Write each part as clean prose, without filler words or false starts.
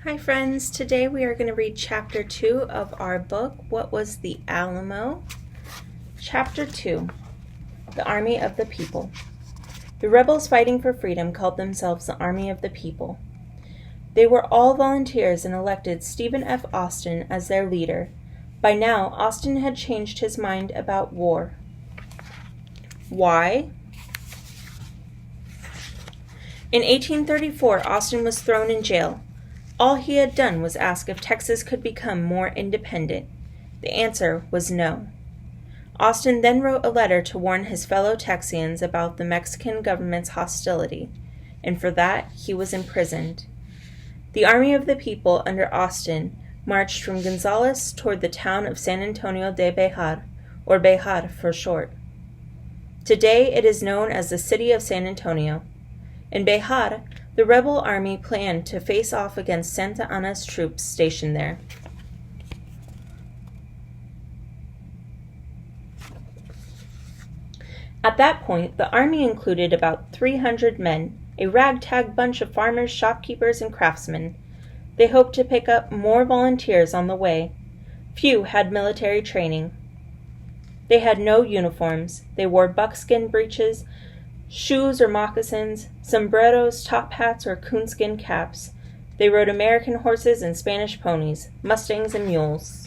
Hi friends, today we are going to read Chapter 2 of our book, What Was the Alamo? Chapter 2, The Army of the People. The rebels fighting for freedom called themselves the Army of the People. They were all volunteers and elected Stephen F. Austin as their leader. By now, Austin had changed his mind about war. Why? In 1834, Austin was thrown in jail. All he had done was ask if Texas could become more independent. The answer was no. Austin then wrote a letter to warn his fellow Texians about the Mexican government's hostility, and for that he was imprisoned. The Army of the People under Austin marched from Gonzales toward the town of San Antonio de Bejar, or Bejar for short. Today it is known as the city of San Antonio. In Bejar, the rebel army planned to face off against Santa Anna's troops stationed there. At that point, the army included about 300 men, a ragtag bunch of farmers, shopkeepers, and craftsmen. They hoped to pick up more volunteers on the way. Few had military training. They had no uniforms. They wore buckskin breeches, shoes or moccasins, sombreros, top hats, or coonskin caps. They rode American horses and Spanish ponies, mustangs and mules.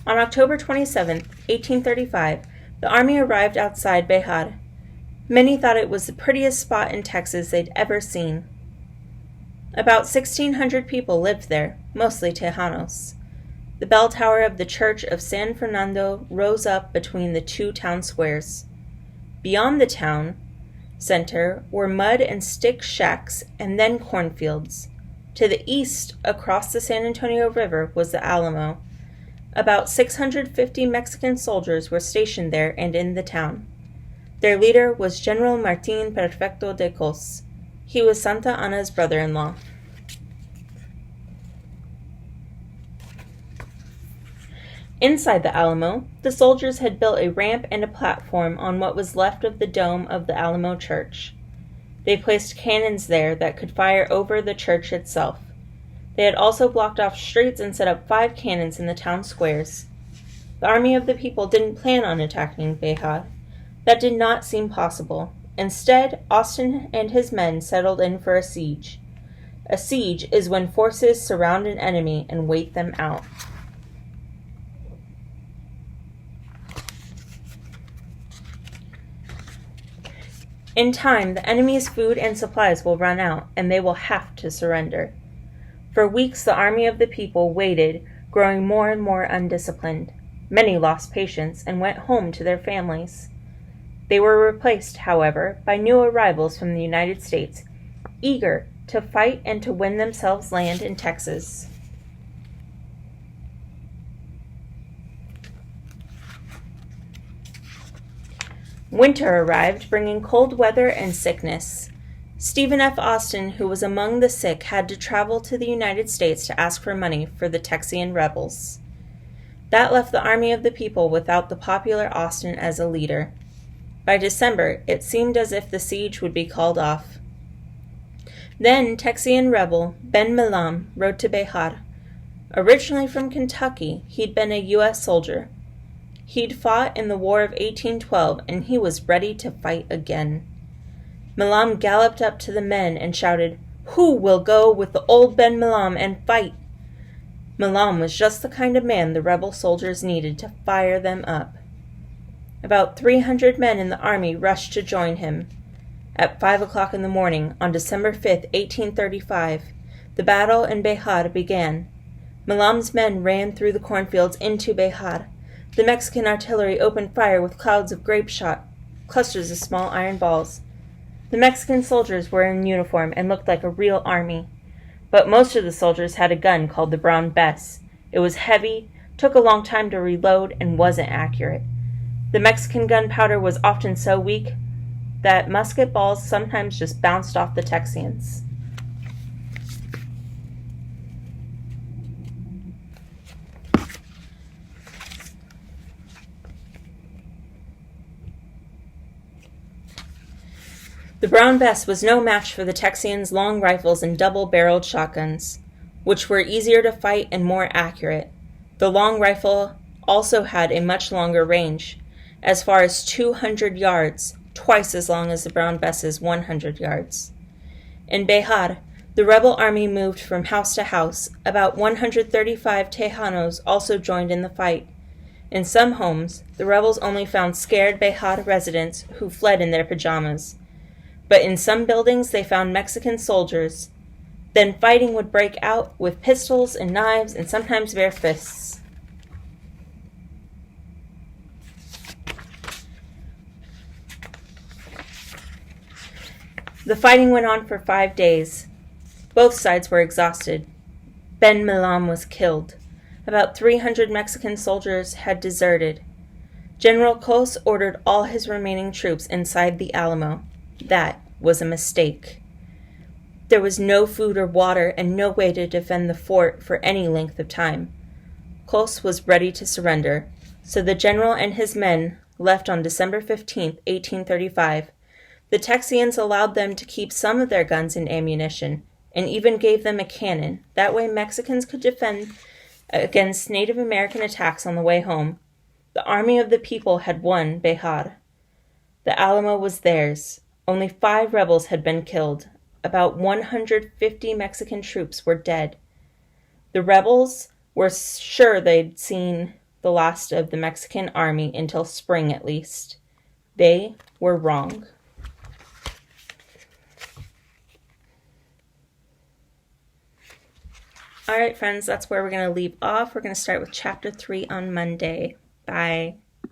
On October 27, 1835, the army arrived outside Bejar. Many thought it was the prettiest spot in Texas they'd ever seen. About 1,600 people lived there, mostly Tejanos. The bell tower of the church of San Fernando rose up between the two town squares. Beyond the town center were mud and stick shacks and then cornfields. To the east, across the San Antonio River, was the Alamo. About 650 Mexican soldiers were stationed there and in the town. Their leader was General Martin Perfecto de Cos. He was Santa Anna's brother-in-law. Inside the Alamo, the soldiers had built a ramp and a platform on what was left of the dome of the Alamo church. They placed cannons there that could fire over the church itself. They had also blocked off streets and set up 5 cannons in the town squares. The Army of the People didn't plan on attacking Bejar. That did not seem possible. Instead, Austin and his men settled in for a siege. A siege is when forces surround an enemy and wait them out. In time, the enemy's food and supplies will run out, and they will have to surrender. For weeks, the Army of the People waited, growing more and more undisciplined. Many lost patience and went home to their families. They were replaced, however, by new arrivals from the United States, eager to fight and to win themselves land in Texas. Winter arrived, bringing cold weather and sickness. Stephen F. Austin, who was among the sick, had to travel to the United States to ask for money for the Texian rebels. That left the Army of the People without the popular Austin as a leader. By December, it seemed as if the siege would be called off. Then Texian rebel Ben Milam rode to Bejar. Originally from Kentucky, he'd been a U.S. soldier. He'd fought in the War of 1812, and he was ready to fight again. Milam galloped up to the men and shouted, "Who will go with the old Ben Milam and fight?" Milam was just the kind of man the rebel soldiers needed to fire them up. About 300 men in the army rushed to join him. At 5 o'clock in the morning, on December 5, 1835, the battle in Bejar began. Milam's men ran through the cornfields into Bejar. The Mexican artillery opened fire with clouds of grape shot, clusters of small iron balls. The Mexican soldiers were in uniform and looked like a real army. But most of the soldiers had a gun called the Brown Bess. It was heavy, took a long time to reload, and wasn't accurate. The Mexican gunpowder was often so weak that musket balls sometimes just bounced off the Texians. The Brown Bess was no match for the Texians' long rifles and double-barreled shotguns, which were easier to fight and more accurate. The long rifle also had a much longer range, as far as 200 yards, twice as long as the Brown Bess's 100 yards. In Bejar, the rebel army moved from house to house. About 135 Tejanos also joined in the fight. In some homes, the rebels only found scared Bejar residents who fled in their pajamas. But in some buildings they found Mexican soldiers. Then fighting would break out with pistols and knives and sometimes bare fists. The fighting went on for 5 days. Both sides were exhausted. Ben Milam was killed. About 300 Mexican soldiers had deserted. General Cos ordered all his remaining troops inside the Alamo. That was a mistake. There was no food or water and no way to defend the fort for any length of time. Cos was ready to surrender, so the general and his men left on December 15, 1835. The Texians allowed them to keep some of their guns and ammunition, and even gave them a cannon. That way Mexicans could defend against Native American attacks on the way home. The army of the people had won Bejar. The Alamo was theirs. Only 5 rebels had been killed. About 150 Mexican troops were dead. The rebels were sure they'd seen the last of the Mexican army until spring at least. They were wrong. All right, friends, that's where we're going to leave off. We're going to start with Chapter 3 on Monday. Bye.